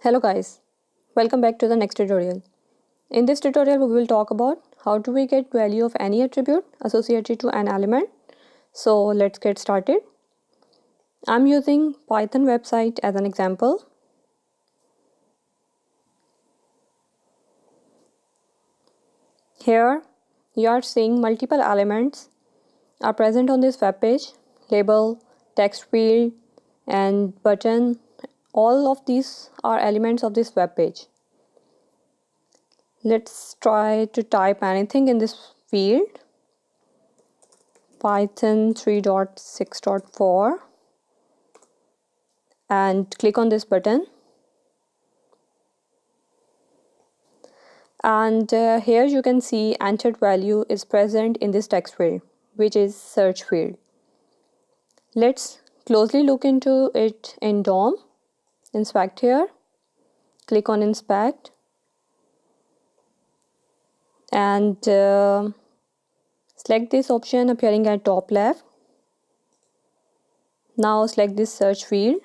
Hello guys, welcome back to the next tutorial. In this tutorial we will talk about how do we get value of any attribute associated to an element. So let's get started. I'm using Python website as an example. Here you are seeing multiple elements are present on this web page: label, text field and button. All of these are elements of this web page. Let's try to type anything in this field. Python 3.6.4 and click on this button, and here you can see entered value is present in this text field, which is search field. Let's closely look into it in DOM. Inspect here, click on inspect and select this option appearing at top left. Now select this search field.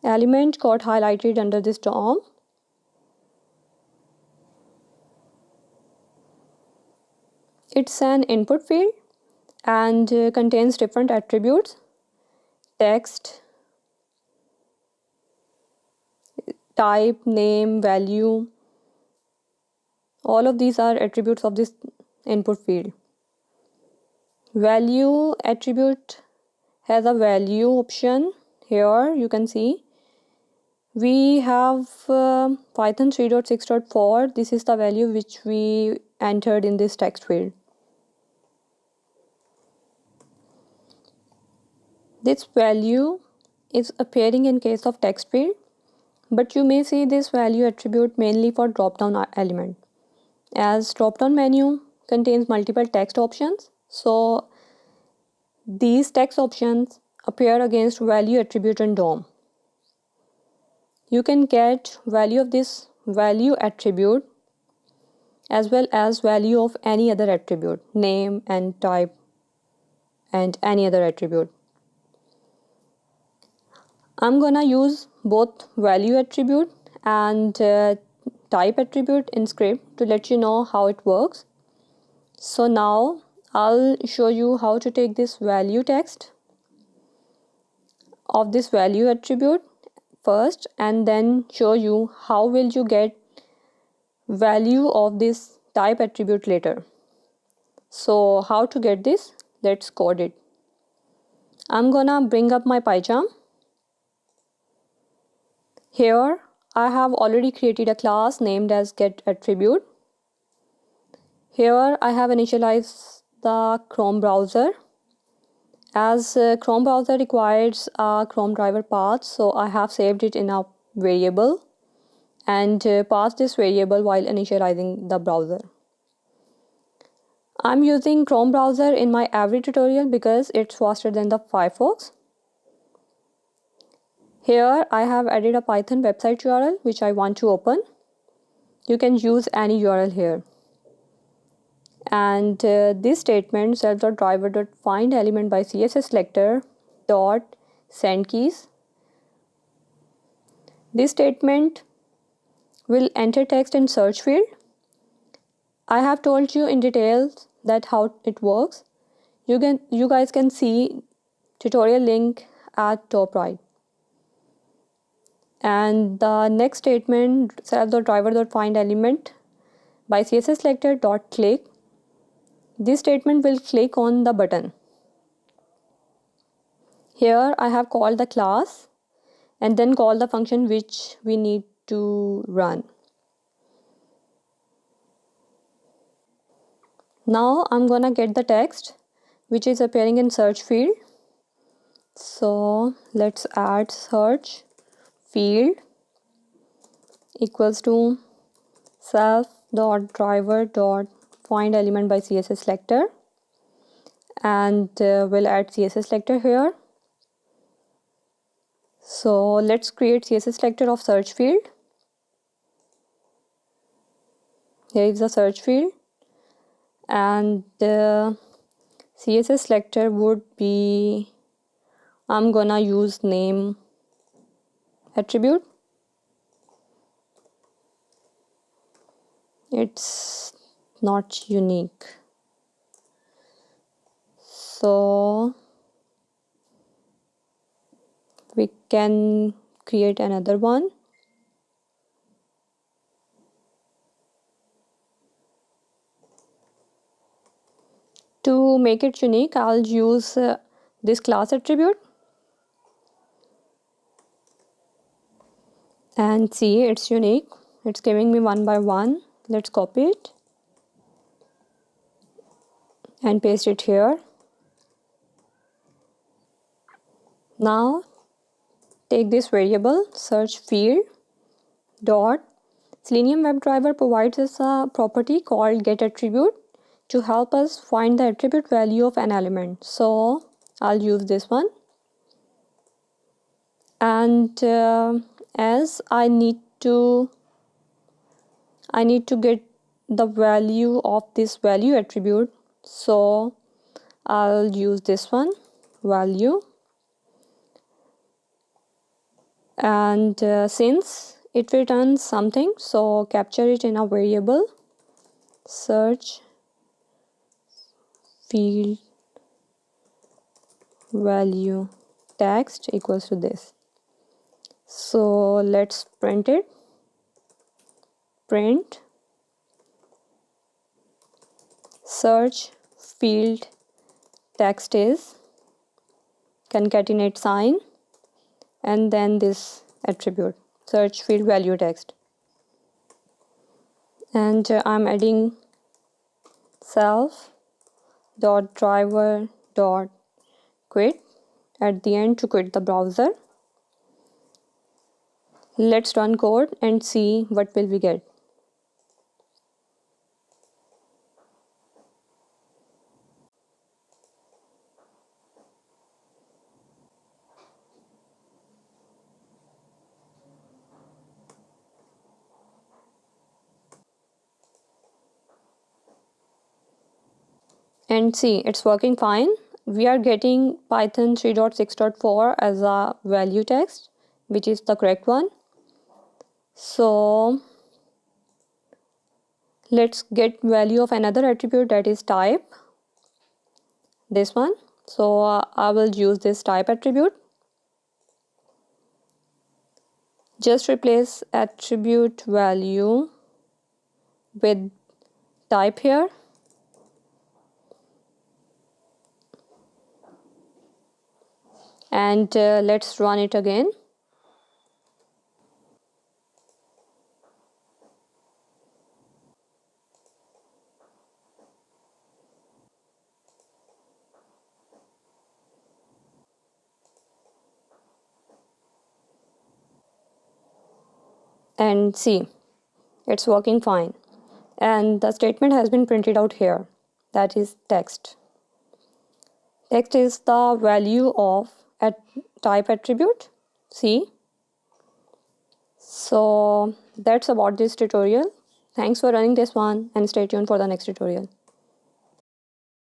Element got highlighted under this DOM. It's an input field and contains different attributes: text, type, name, value. All of these are attributes of this input field. Value attribute has a value option. Here you can see we have Python 3.6.4. This is the value which we entered in this text field. This value is appearing in case of text field, but you may see this value attribute mainly for drop-down element, as drop-down menu contains multiple text options. So these text options appear against value attribute in DOM. You can get value of this value attribute as well as value of any other attribute, name and type and any other attribute. I'm gonna use both value attribute and type attribute in script to let you know how it works. So now I'll show you how to take this value text of this value attribute first, and then show you how will you get value of this type attribute later. So how to get this? Let's code it. I'm gonna bring up my PyCharm. Here I have already created a class named as getAttribute. Here I have initialized the Chrome browser, as Chrome browser requires a Chrome driver path, so I have saved it in a variable and passed this variable while initializing the browser. I'm using Chrome browser in my every tutorial because it's faster than the Firefox. Here I have added a Python website URL which I want to open. You can use any URL here. And this statement self.driver.find element by CSS selector dot send keys. This statement will enter text in search field. I have told you in details that how it works. You guys can see tutorial link at top right. And the next statement self.driver.find element by CSS selector dot click. This statement will click on the button. Here I have called the class and then call the function which we need to run. Now I'm gonna get the text which is appearing in search field. So let's add search field equals to self.driver.find element by CSS selector, and we'll add CSS selector here. So let's create CSS selector of search field. Here is the search field, and the CSS selector would be I'm gonna use name attribute. It's not unique, so we can create another one. To make it unique, I'll use this class attribute, and see, it's unique. It's giving me 1 by 1. Let's copy it and paste it here. Now take this variable search field dot Selenium Webdriver provides us a property called getAttribute to help us find the attribute value of an element. So I'll use this one, and as I need to get the value of this value attribute, so I'll use this one, value, and since it returns something, so capture it in a variable search field value text equals to this. So let's print it. Print search field text is concatenate sign and then this attribute search field value text, and I'm adding self dot driver dot quit at the end to quit the browser. Let's run code and see what will we get. And see, it's working fine. We are getting Python 3.6.4 as a value text, which is the correct one. So let's get value of another attribute, that is type, this one. So I will use this type attribute. Just replace attribute value with type here. And let's run it again. And see, it's working fine. And the statement has been printed out here, that is text. Text is the value of type attribute. See, so that's about this tutorial. Thanks for running this one, and stay tuned for the next tutorial.